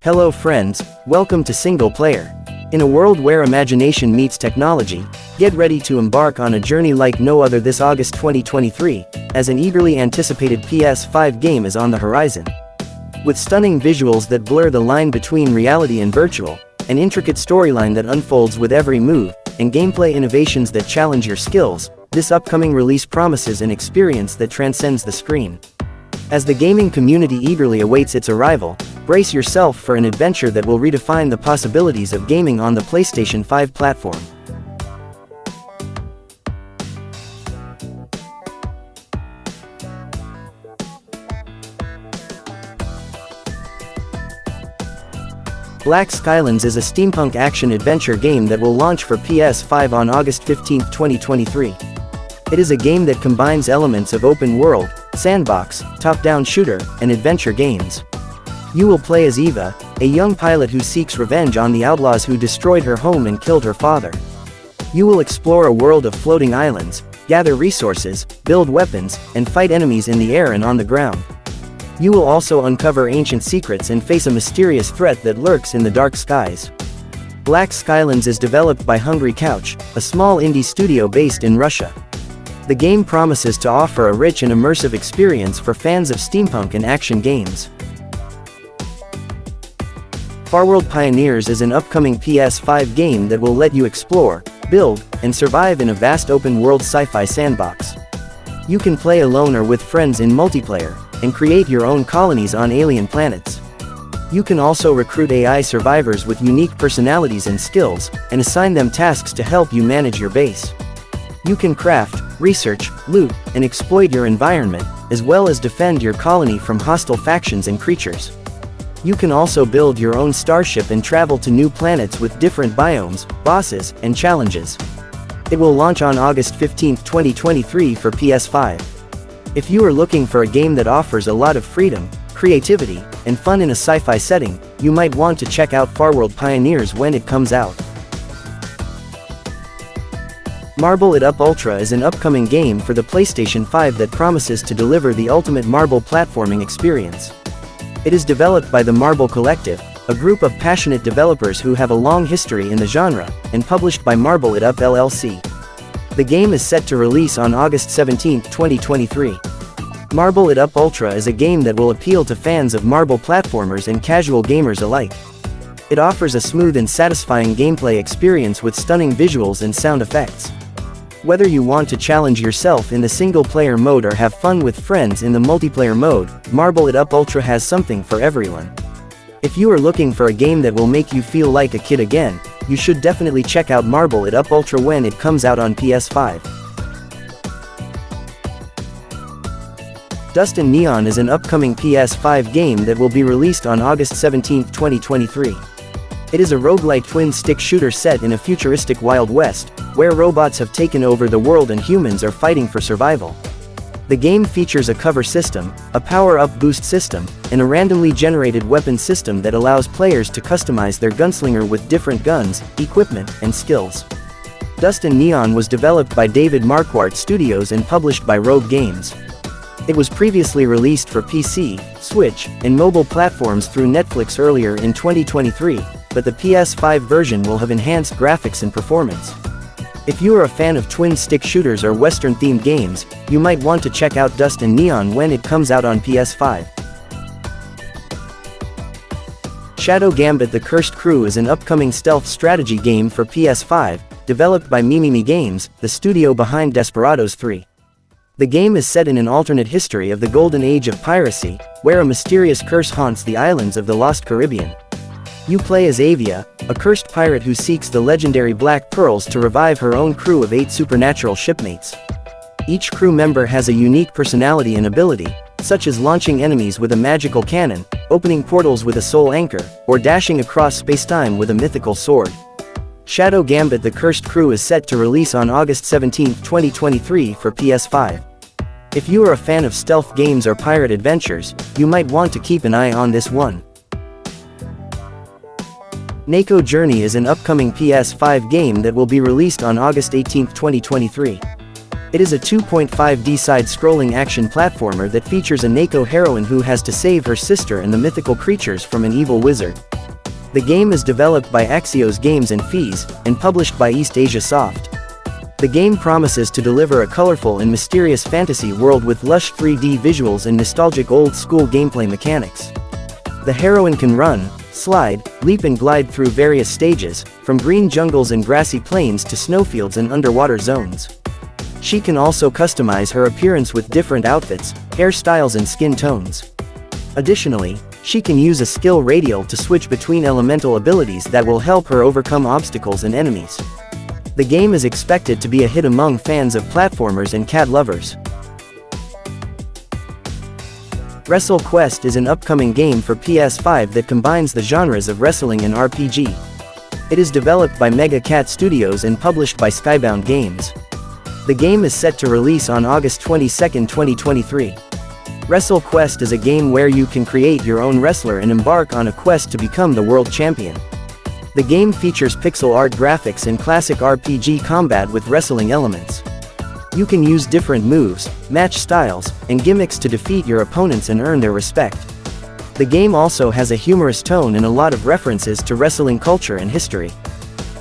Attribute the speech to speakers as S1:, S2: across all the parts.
S1: Hello friends, welcome to Single Player. In a world where imagination meets technology, get ready to embark on a journey like no other this August 2023, as an eagerly anticipated PS5 game is on the horizon. With stunning visuals that blur the line between reality and virtual, an intricate storyline that unfolds with every move, and gameplay innovations that challenge your skills, this upcoming release promises an experience that transcends the screen. As the gaming community eagerly awaits its arrival, brace yourself for an adventure that will redefine the possibilities of gaming on the PlayStation 5 platform. Black Skylands is a steampunk action-adventure game that will launch for PS5 on August 15, 2023. It is a game that combines elements of open-world, sandbox, top-down shooter, and adventure games. You will play as Eva, a young pilot who seeks revenge on the outlaws who destroyed her home and killed her father. You will explore a world of floating islands, gather resources, build weapons, and fight enemies in the air and on the ground. You will also uncover ancient secrets and face a mysterious threat that lurks in the dark skies. Black Skylands is developed by Hungry Couch, a small indie studio based in Russia. The game promises to offer a rich and immersive experience for fans of steampunk and action games. Farworld Pioneers is an upcoming PS5 game that will let you explore, build, and survive in a vast open-world sci-fi sandbox. You can play alone or with friends in multiplayer, and create your own colonies on alien planets. You can also recruit AI survivors with unique personalities and skills, and assign them tasks to help you manage your base. You can craft, research, loot, and exploit your environment, as well as defend your colony from hostile factions and creatures. You can also build your own starship and travel to new planets with different biomes, bosses, and challenges. It will launch on August 15, 2023 for PS5. If you are looking for a game that offers a lot of freedom, creativity, and fun in a sci-fi setting, you might want to check out Farworld Pioneers when it comes out. Marble It Up Ultra is an upcoming game for the PlayStation 5 that promises to deliver the ultimate marble platforming experience. It is developed by the Marble Collective, a group of passionate developers who have a long history in the genre, and published by Marble It Up LLC. The game is set to release on August 17, 2023. Marble It Up Ultra is a game that will appeal to fans of marble platformers and casual gamers alike. It offers a smooth and satisfying gameplay experience with stunning visuals and sound effects. Whether you want to challenge yourself in the single-player mode or have fun with friends in the multiplayer mode, Marble It Up Ultra has something for everyone. If you are looking for a game that will make you feel like a kid again, you should definitely check out Marble It Up Ultra when it comes out on PS5. Dust and Neon is an upcoming PS5 game that will be released on August 17, 2023. It is a roguelike twin-stick shooter set in a futuristic Wild West, where robots have taken over the world and humans are fighting for survival. The game features a cover system, a power-up boost system, and a randomly generated weapon system that allows players to customize their gunslinger with different guns, equipment, and skills. Dust and Neon was developed by David Marquardt Studios and published by Rogue Games. It was previously released for PC, Switch, and mobile platforms through Netflix earlier in 2023, but the PS5 version will have enhanced graphics and performance. If you are a fan of twin-stick shooters or Western-themed games, you might want to check out Dust and Neon when it comes out on PS5. Shadow Gambit: The Cursed Crew is an upcoming stealth strategy game for PS5, developed by Mimimi Games, the studio behind Desperados 3. The game is set in an alternate history of the golden age of piracy, where a mysterious curse haunts the islands of the Lost Caribbean. You play as Avia, a cursed pirate who seeks the legendary Black Pearls to revive her own crew of 8 supernatural shipmates. Each crew member has a unique personality and ability, such as launching enemies with a magical cannon, opening portals with a soul anchor, or dashing across spacetime with a mythical sword. Shadow Gambit: The Cursed Crew is set to release on August 17, 2023 for PS5. If you are a fan of stealth games or pirate adventures, you might want to keep an eye on this one. Neko Journey is an upcoming PS5 game that will be released on August 18, 2023. It is a 2.5D side-scrolling action platformer that features a Neko heroine who has to save her sister and the mythical creatures from an evil wizard. The game is developed by Axios Games and Fees, and published by East Asia Soft. The game promises to deliver a colorful and mysterious fantasy world with lush 3D visuals and nostalgic old-school gameplay mechanics. The heroine can run, slide, leap and glide through various stages, from green jungles and grassy plains to snowfields and underwater zones. She can also customize her appearance with different outfits, hairstyles and skin tones. Additionally, she can use a skill radial to switch between elemental abilities that will help her overcome obstacles and enemies. The game is expected to be a hit among fans of platformers and CAD lovers. WrestleQuest is an upcoming game for PS5 that combines the genres of wrestling and RPG. It is developed by Mega Cat Studios and published by Skybound Games. The game is set to release on August 22, 2023. WrestleQuest is a game where you can create your own wrestler and embark on a quest to become the world champion. The game features pixel art graphics and classic RPG combat with wrestling elements. You can use different moves, match styles, and gimmicks to defeat your opponents and earn their respect. The game also has a humorous tone and a lot of references to wrestling culture and history.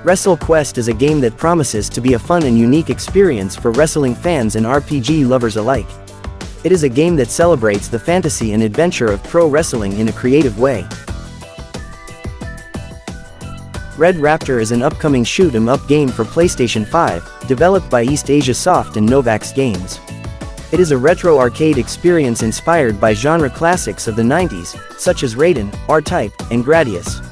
S1: WrestleQuest is a game that promises to be a fun and unique experience for wrestling fans and RPG lovers alike. It is a game that celebrates the fantasy and adventure of pro wrestling in a creative way. Red Raptor is an upcoming shoot-'em-up game for PlayStation 5, developed by East Asia Soft and Novax Games. It is a retro arcade experience inspired by genre classics of the 90s, such as Raiden, R-Type, and Gradius.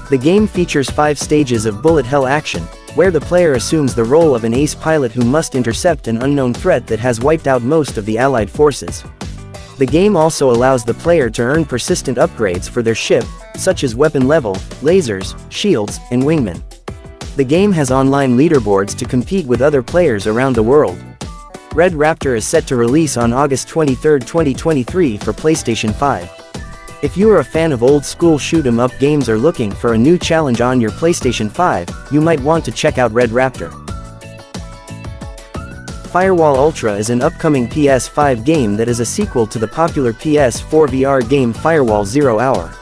S1: The game features 5 stages of bullet hell action, where the player assumes the role of an ace pilot who must intercept an unknown threat that has wiped out most of the Allied forces. The game also allows the player to earn persistent upgrades for their ship, such as weapon level, lasers, shields, and wingmen. The game has online leaderboards to compete with other players around the world. Red Raptor is set to release on August 23, 2023 for PlayStation 5. If you are a fan of old-school shoot-'em-up games or looking for a new challenge on your PlayStation 5, you might want to check out Red Raptor. Firewall Ultra is an upcoming PS5 game that is a sequel to the popular PS4 VR game Firewall 0 Hour.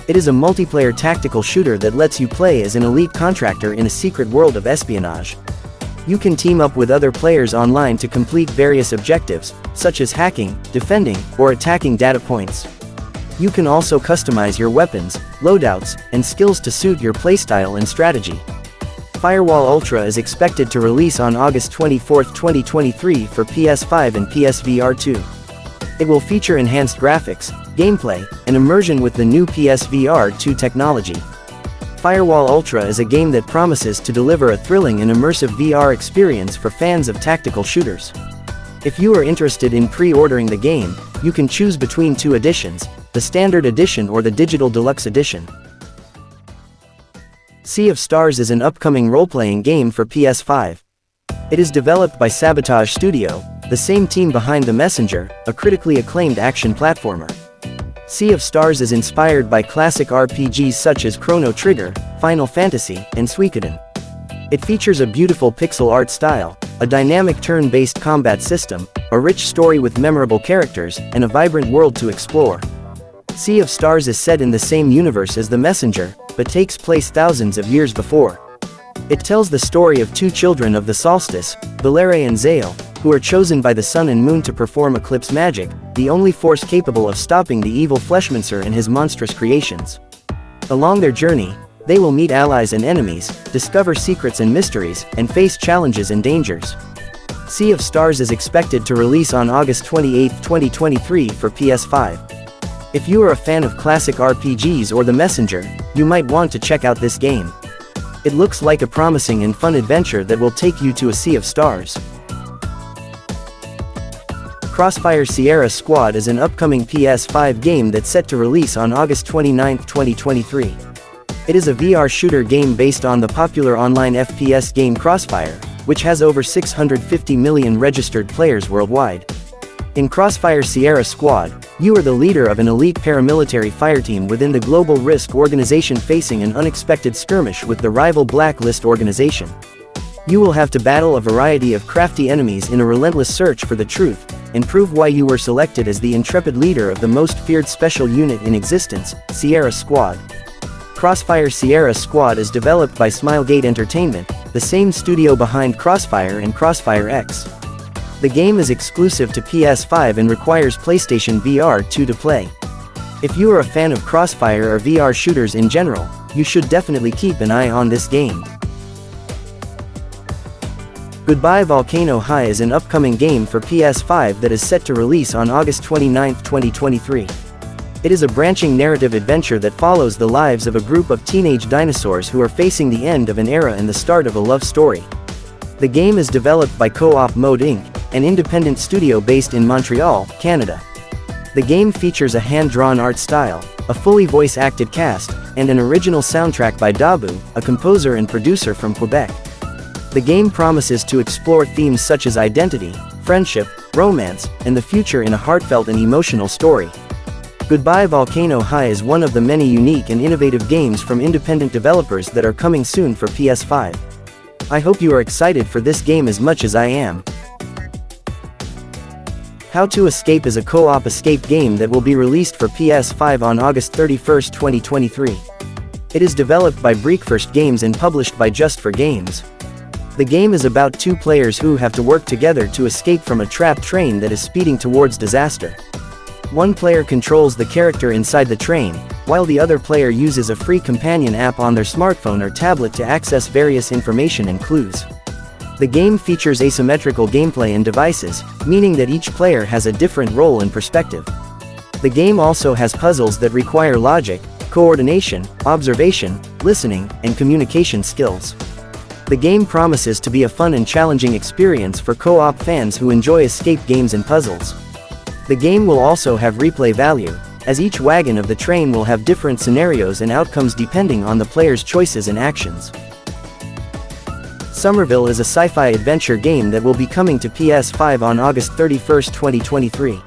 S1: It is a multiplayer tactical shooter that lets you play as an elite contractor in a secret world of espionage. You can team up with other players online to complete various objectives, such as hacking, defending, or attacking data points. You can also customize your weapons, loadouts, and skills to suit your playstyle and strategy. Firewall Ultra is expected to release on August 24, 2023 for PS5 and PSVR 2. It will feature enhanced graphics, gameplay, and immersion with the new PSVR 2 technology. Firewall Ultra is a game that promises to deliver a thrilling and immersive VR experience for fans of tactical shooters. If you are interested in pre-ordering the game, you can choose between 2 editions, the Standard Edition or the Digital Deluxe Edition. Sea of Stars is an upcoming role-playing game for PS5. It is developed by Sabotage Studio, the same team behind The Messenger, a critically acclaimed action platformer. Sea of Stars is inspired by classic RPGs such as Chrono Trigger, Final Fantasy, and Suikoden. It features a beautiful pixel art style, a dynamic turn-based combat system, a rich story with memorable characters, and a vibrant world to explore. Sea of Stars is set in the same universe as The Messenger, but takes place thousands of years before. It tells the story of 2 children of the solstice, Valere and Zael, who are chosen by the sun and moon to perform eclipse magic, the only force capable of stopping the evil Fleshmancer and his monstrous creations. Along their journey, they will meet allies and enemies, discover secrets and mysteries, and face challenges and dangers. Sea of Stars is expected to release on August 28, 2023 for PS5. If you are a fan of classic RPGs or The Messenger, you might want to check out this game. It looks like a promising and fun adventure that will take you to a sea of stars. Crossfire Sierra Squad is an upcoming PS5 game that's set to release on August 29, 2023. It is a VR shooter game based on the popular online FPS game Crossfire, which has over 650 million registered players worldwide. In Crossfire Sierra Squad, you are the leader of an elite paramilitary fireteam within the Global Risk organization facing an unexpected skirmish with the rival Blacklist organization. You will have to battle a variety of crafty enemies in a relentless search for the truth, and prove why you were selected as the intrepid leader of the most feared special unit in existence, Sierra Squad. Crossfire Sierra Squad is developed by Smilegate Entertainment, the same studio behind Crossfire and Crossfire X. The game is exclusive to PS5 and requires PlayStation VR 2 to play. If you are a fan of Crossfire or VR shooters in general, you should definitely keep an eye on this game. Goodbye Volcano High is an upcoming game for PS5 that is set to release on August 29, 2023. It is a branching narrative adventure that follows the lives of a group of teenage dinosaurs who are facing the end of an era and the start of a love story. The game is developed by Co-op Mode Inc., an independent studio based in Montreal, Canada. The game features a hand-drawn art style, a fully voice-acted cast, and an original soundtrack by Dabu, a composer and producer from Quebec. The game promises to explore themes such as identity, friendship, romance, and the future in a heartfelt and emotional story. Goodbye Volcano High is one of the many unique and innovative games from independent developers that are coming soon for PS5. I hope you are excited for this game as much as I am. How to Escape is a co-op escape game that will be released for PS5 on August 31, 2023. It is developed by Breakfast Games and published by Just for Games. The game is about two players who have to work together to escape from a trapped train that is speeding towards disaster. One player controls the character inside the train, while the other player uses a free companion app on their smartphone or tablet to access various information and clues. The game features asymmetrical gameplay and devices, meaning that each player has a different role and perspective. The game also has puzzles that require logic, coordination, observation, listening, and communication skills. The game promises to be a fun and challenging experience for co-op fans who enjoy escape games and puzzles. The game will also have replay value, as each wagon of the train will have different scenarios and outcomes depending on the player's choices and actions. Somerville is a sci-fi adventure game that will be coming to PS5 on August 31, 2023.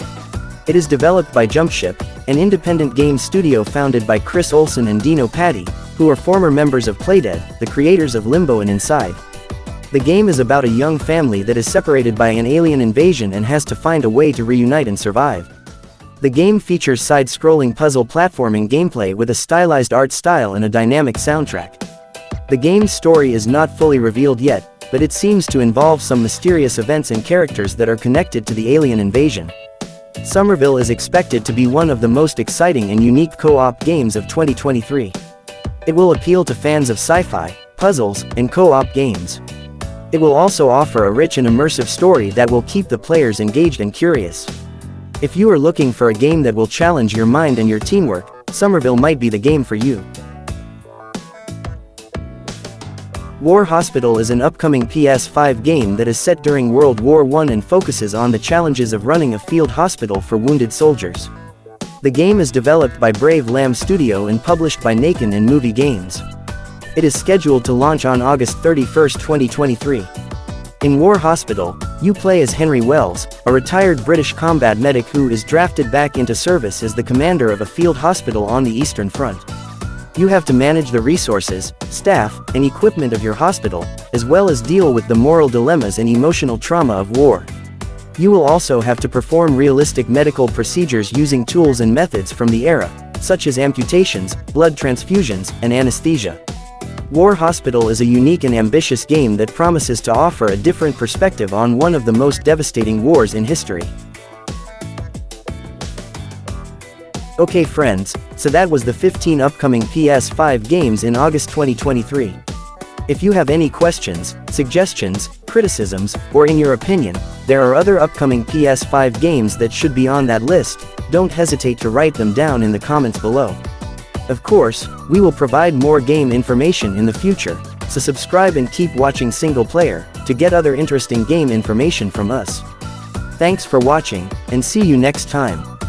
S1: It is developed by Jumpship, an independent game studio founded by Chris Olsen and Dino Patti, who are former members of Playdead, the creators of Limbo and Inside. The game is about a young family that is separated by an alien invasion and has to find a way to reunite and survive. The game features side-scrolling puzzle platforming gameplay with a stylized art style and a dynamic soundtrack. The game's story is not fully revealed yet, but it seems to involve some mysterious events and characters that are connected to the alien invasion. Somerville is expected to be one of the most exciting and unique co-op games of 2023. It will appeal to fans of sci-fi, puzzles, and co-op games. It will also offer a rich and immersive story that will keep the players engaged and curious. If you are looking for a game that will challenge your mind and your teamwork, Somerville might be the game for you. War Hospital is an upcoming PS5 game that is set during World War I and focuses on the challenges of running a field hospital for wounded soldiers. The game is developed by Brave Lamb Studio and published by Naken and Movie Games. It is scheduled to launch on August 31, 2023. In War Hospital, you play as Henry Wells, a retired British combat medic who is drafted back into service as the commander of a field hospital on the Eastern Front. You have to manage the resources, staff, and equipment of your hospital, as well as deal with the moral dilemmas and emotional trauma of war. You will also have to perform realistic medical procedures using tools and methods from the era, such as amputations, blood transfusions, and anesthesia. War Hospital is a unique and ambitious game that promises to offer a different perspective on one of the most devastating wars in history. Okay friends, so that was the 15 upcoming PS5 games in August 2023. If you have any questions, suggestions, criticisms, or in your opinion, there are other upcoming PS5 games that should be on that list, don't hesitate to write them down in the comments below. Of course, we will provide more game information in the future, so subscribe and keep watching Single Player, to get other interesting game information from us. Thanks for watching, and see you next time.